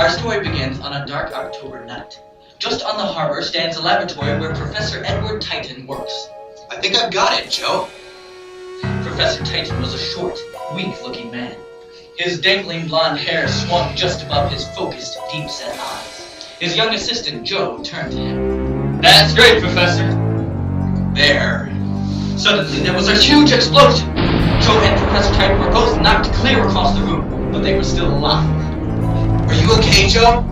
Our story begins on a dark October night. Just on the harbor stands a laboratory where Professor Edward Titan works. I think I've got it, Joe. Professor Titan was a short, weak-looking man. His dangling blonde hair swung just above his focused, deep-set eyes. His young assistant, Joe, turned to him. That's great, Professor. There. Suddenly, there was a huge explosion. Joe and Professor Titan were both knocked clear across the room, but they were still alive. Are you okay, Joe?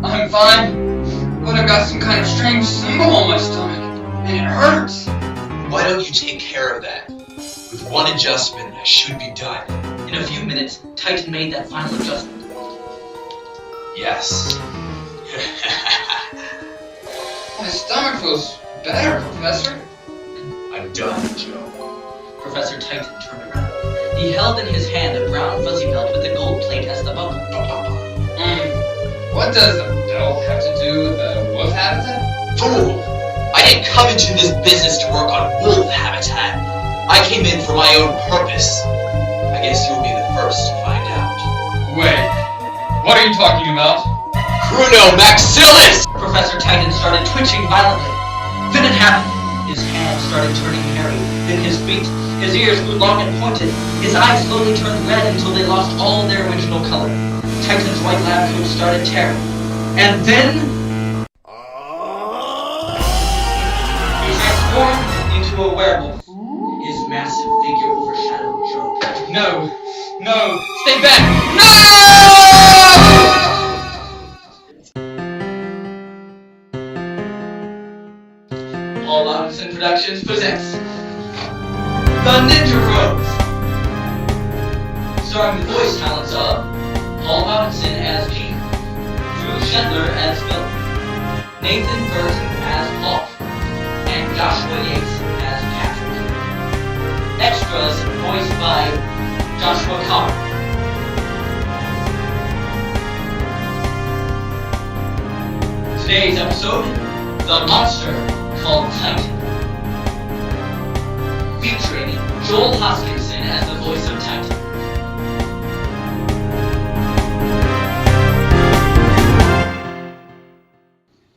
I'm fine, but I've got some kind of strange symbol on my stomach, and it hurts. Why don't you take care of that? With one adjustment, I should be done. In a few minutes, Titan made that final adjustment. Yes. My stomach feels better, Professor. I'm done, Joe. Professor Titan turned around. He held in his hand a brown fuzzy belt with a gold plate as the buckle. What does the belt have to do with the wolf habitat? Fool! I didn't come into this business to work on wolf habitat. I came in for my own purpose. I guess you'll be the first to find out. Wait, what are you talking about? Chrono Maxilis! Professor Titan started twitching violently. Then it happened. His hands started turning hairy, then his feet. His ears grew long and pointed. His eyes slowly turned red until they lost all their original color. Titan's white lab coat started tearing. And then he transformed into a werewolf. His massive figure overshadowed Joe. No, stay back! No! Paul Robinson Productions presents The Ninja Bros, starring the voice talents of Paul Robinson as Peter, Drew Shendler as Phil, Nathan Burton as Paul, and Joshua Yates as Patrick. Extras voiced by Joshua Carr. Today's episode, The Monster Called Titan. Featuring Joel Hoskinson as the voice of Titan.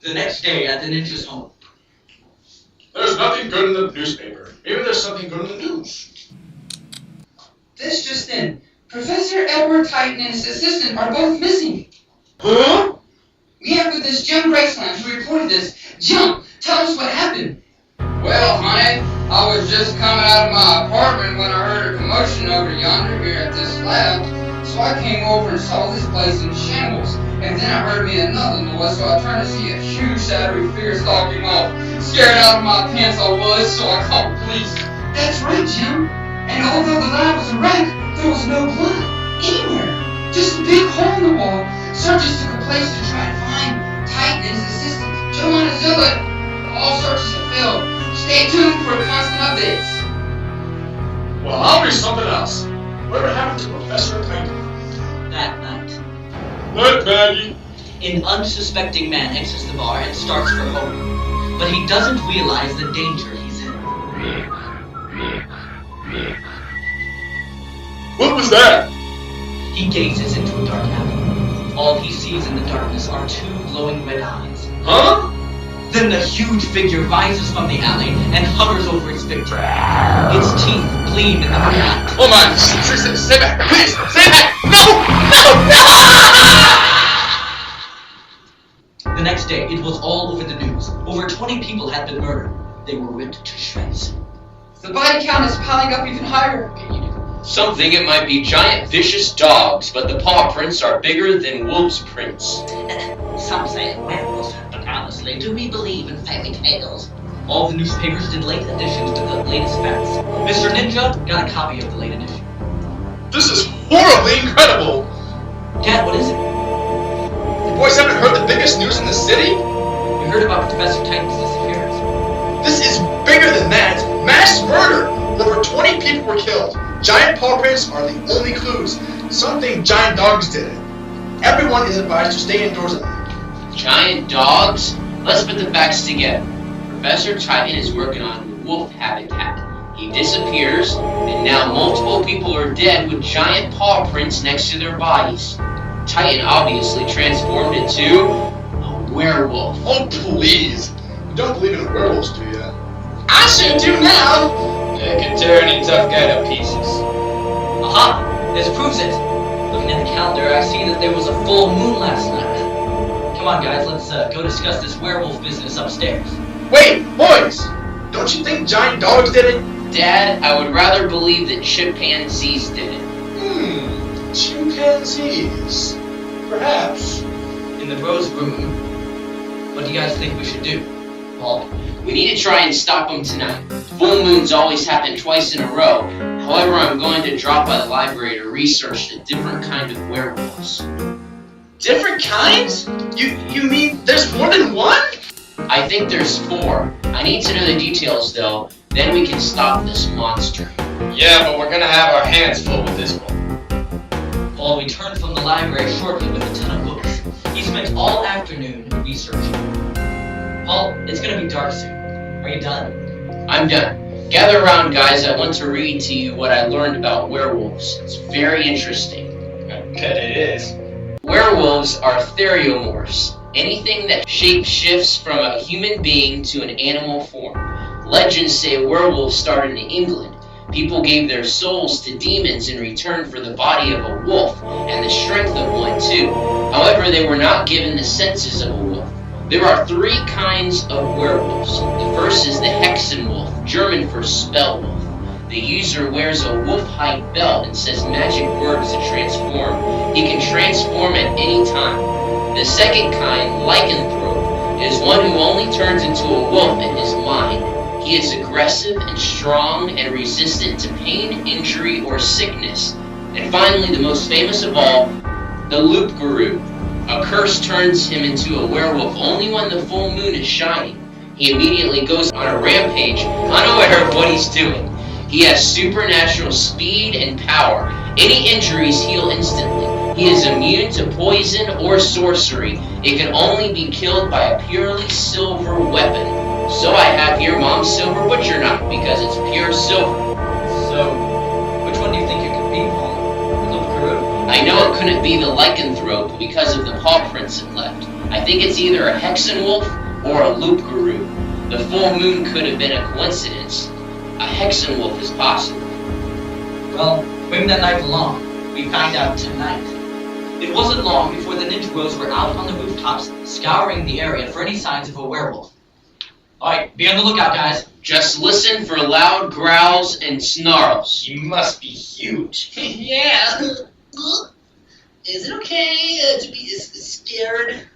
The next day at the ninja's home. There's nothing good in the newspaper. Maybe there's something good in the news. This just in. Professor Edward Titan and his assistant are both missing. Huh? We have with us Jim Graceland who reported this. Jim, tell us what happened. Well, honey, I was just coming out of my apartment when I heard a commotion over yonder here at this lab. So I came over and saw this place in shambles. And then I heard me another noise, so I turned to see a huge shadowy figure stalking off. Scared out of my pants I was, so I called the police. That's right, Jim. And although the lab was a wreck, there was no blood anywhere. Just a big hole in the wall. Searchers took a place to try to find Titan and his assistant, Joe Montezilla. All searches have failed. Stay tuned for constant updates. Well, I'll be something else. Whatever happened to Professor Titan? That night, Look, Maggie. an unsuspecting man exits the bar and starts for home. But he doesn't realize the danger he's in. What was that? He gazes into a dark alley. All he sees in the darkness are two glowing red eyes. Huh? Then the huge figure rises from the alley and hovers over its victim. Its teeth gleam in the moonlight. Oh my! Stay back! Please! Stay back! No! The next day, it was all over the news. Over 20 people had been murdered. They were ripped to shreds. The body count is piling up even higher. Some think it might be giant vicious dogs, but the paw prints are bigger than wolves' prints. Some say werewolves, but honestly, do we believe in fairy tales? All the newspapers did late editions with the latest facts. Mr. Ninja got a copy of the late edition. This is horribly incredible! Dad, what is it? You boys haven't heard the biggest news in the city? We heard about Professor Titan's disappearance. This is bigger than that! Mass murder! Over 20 people were killed. Giant paw prints are the only clues. Some think giant dogs did it. Everyone is advised to stay indoors at night. Giant dogs? Let's put the facts together. Professor Titan is working on wolf habitat. He disappears, and now multiple people are dead with giant paw prints next to their bodies. Titan obviously transformed into a werewolf. Oh, please. You don't believe in werewolves, do you? I sure do now. It can tear any tough guy to pieces. Aha! This proves it. Looking at the calendar, I see that there was a full moon last night. Come on, guys, let's go discuss this werewolf business upstairs. Wait, boys! Don't you think giant dogs did it? Dad, I would rather believe that chimpanzees did it. Chimpanzees. Perhaps. In the bros room, what do you guys think we should do? Paul? We need to try and stop them tonight. Full moons always happen twice in a row. However, I'm going to drop by the library to research the different kind of werewolves. Different kinds? You mean there's more than one? I think there's 4. I need to know the details though, then we can stop this monster. Yeah, but we're gonna have our hands full with this one. Paul returned from the library shortly with a ton of books. He spent all afternoon researching. Paul, it's gonna be dark soon. Are you done? I'm done. Gather around, guys. I want to read to you what I learned about werewolves. It's very interesting. I bet it is. Werewolves are theriomorphs, anything that shape shifts from a human being to an animal form. Legends say werewolves started in England. People gave their souls to demons in return for the body of a wolf and the strength of one too. However, they were not given the senses of a wolf. There are 3 kinds of werewolves. The first is the Hexenwolf, German for spell wolf. The user wears a wolf-hide belt and says magic words to transform. He can transform at any time. The second kind, Lycanthrope, is one who only turns into a wolf in his mind. He is aggressive and strong and resistant to pain, injury, or sickness. And finally, the most famous of all, the Loup-Garou. A curse turns him into a werewolf only when the full moon is shining. He immediately goes on a rampage, unaware of what he's doing. He has supernatural speed and power. Any injuries heal instantly. He is immune to poison or sorcery. It can only be killed by a purely silver weapon. So I have here Mom's silver butcher knife because it's pure silver. So, which one do you think it could be, Paul? The Loup-Garou? I know it couldn't be the Lycanthrope because of the paw prints it left. I think it's either a Hexenwolf or a Loup-Garou. The full moon could have been a coincidence. A Hexenwolf is possible. Well, bring that knife along. We find out tonight. It wasn't long before the Ninja Bros were out on the rooftops, scouring the area for any signs of a werewolf. Alright, be on the lookout, guys. Just listen for loud growls and snarls. He must be huge. Yeah. Is it okay to be scared?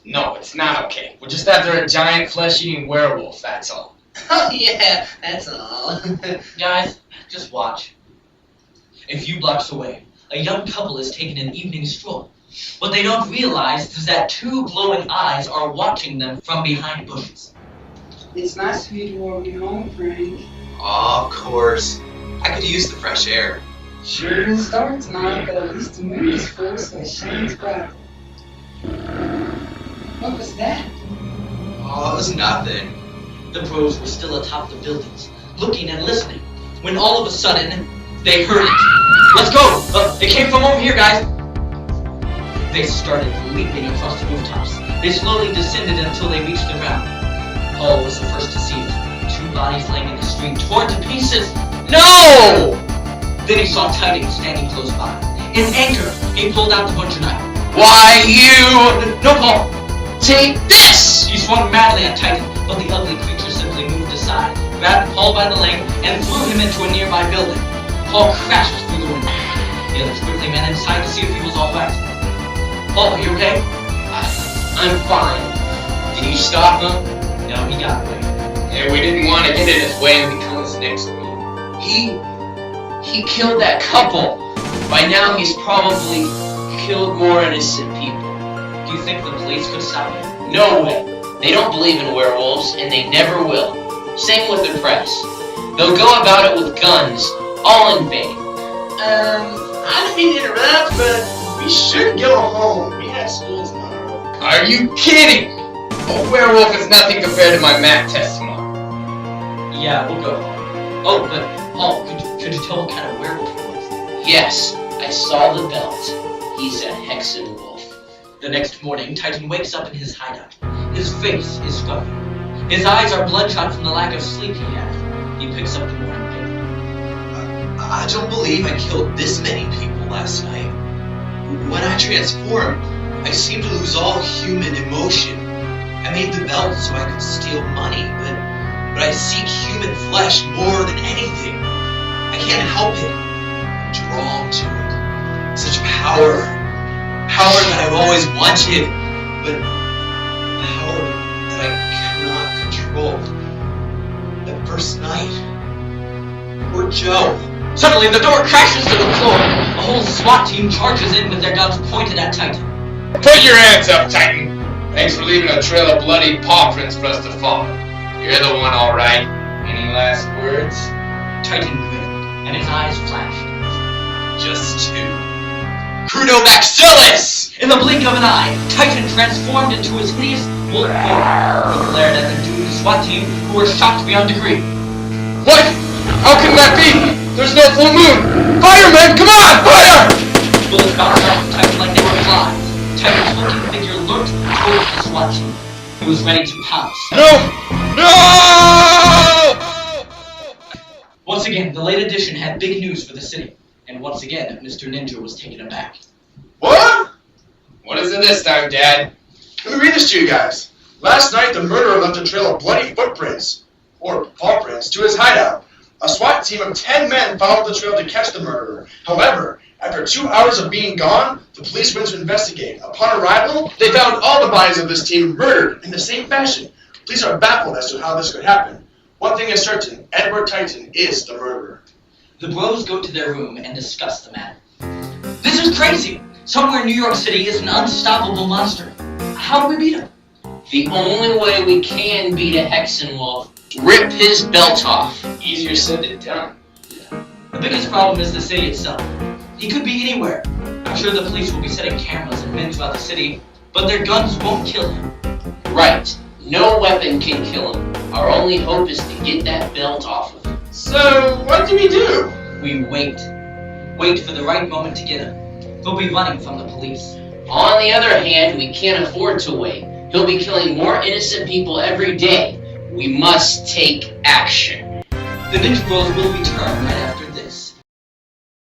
No, it's not okay. We're just after a giant flesh-eating werewolf, that's all. Oh yeah, that's all. Guys, just watch. A few blocks away, a young couple is taking an evening stroll. What they don't realize is that 2 glowing eyes are watching them from behind bushes. It's nice of you to welcome me home, Frank. Aw, of course. I could use the fresh air. Sure didn't start tonight, but at least the moon is full, so it shines bright. What was that? Oh, it was nothing. The bros were still atop the buildings, looking and listening, when all of a sudden, they heard it. Let's go! It came from over here, guys! They started leaping across the rooftops. They slowly descended until they reached the ground. Paul was the first to see it. 2 bodies laying in the street, torn to pieces. No! Then he saw Titan standing close by. In anger, he pulled out the butcher knife. Why you? No, Paul! Take this! He swung madly at Titan, but the ugly creature simply moved aside, grabbed Paul by the leg, and threw him into a nearby building. Paul crashed through the window. The others quickly ran inside to see if he was all right. Paul, are you okay? I'm fine. Did you stop him? No, he got away. Yeah, we didn't want to get in his way and become his next meal. He killed that couple. By now he's probably killed more innocent people. Do you think the police could stop him? No way. They don't believe in werewolves, and they never will. Same with the press. They'll go about it with guns, all in vain. I didn't mean to interrupt, but we should go home. We have school tomorrow. Are you kidding? A werewolf is nothing compared to my math test tomorrow. Yeah, we'll go home. Oh, but Paul, could you tell what kind of werewolf it was? Yes, I saw the belt. He's a Hexen Wolf. The next morning, Titan wakes up in his hideout. His face is scarred. His eyes are bloodshot from the lack of sleep he had. He picks up the morning paper. I don't believe I killed this many people last night. When I transformed, I seemed to lose all human emotion. I made the belt so I could steal money, but I seek human flesh more than anything. I can't help it. I'm drawn to it. Such power. Power that I've always wanted, but power that I cannot control. That first night, poor Joe. Suddenly, the door crashes to the floor. A whole SWAT team charges in with their guns pointed at Titan. Put your hands up, Titan. Thanks for leaving a trail of bloody paw prints for us to follow. You're the one, all right. Any last words? Titan grinned, and his eyes flashed. Just two. Chronomaxillus! In the blink of an eye, Titan transformed into his hideous wolf form. He glared at the doomed SWAT team, who were shocked beyond degree. What? How can that be? There's no full moon! Firemen, come on! Fire! Bullets bounced off of Titan like they were flies. Titan's hulking figure lurched towards the SWAT team. He was ready to pounce. No! No! Once again, the late edition had big news for the city. And once again, Mr. Ninja was taken aback. What? What is it this time, Dad? Let me read this to you guys. Last night, the murderer left a trail of bloody footprints, or paw prints, to his hideout. A SWAT team of 10 men followed the trail to catch the murderer. However, after 2 hours of being gone, the police went to investigate. Upon arrival, they found all the bodies of this team murdered in the same fashion. Police are baffled as to how this could happen. One thing is certain, Edward Titan is the murderer. The bros go to their room and discuss the matter. This is crazy! Somewhere in New York City is an unstoppable monster. How do we beat him? The only way we can beat a Hexen Wolf, rip his belt off. Easier said than done. The biggest problem is the city itself. He could be anywhere. I'm sure the police will be setting cameras and men throughout the city, but their guns won't kill him. Right. No weapon can kill him. Our only hope is to get that belt off of him. So, what do we do? We wait. Wait for the right moment to get him. He'll be running from the police. On the other hand, we can't afford to wait. He'll be killing more innocent people every day. We must take action. The Ninja Bros will return right after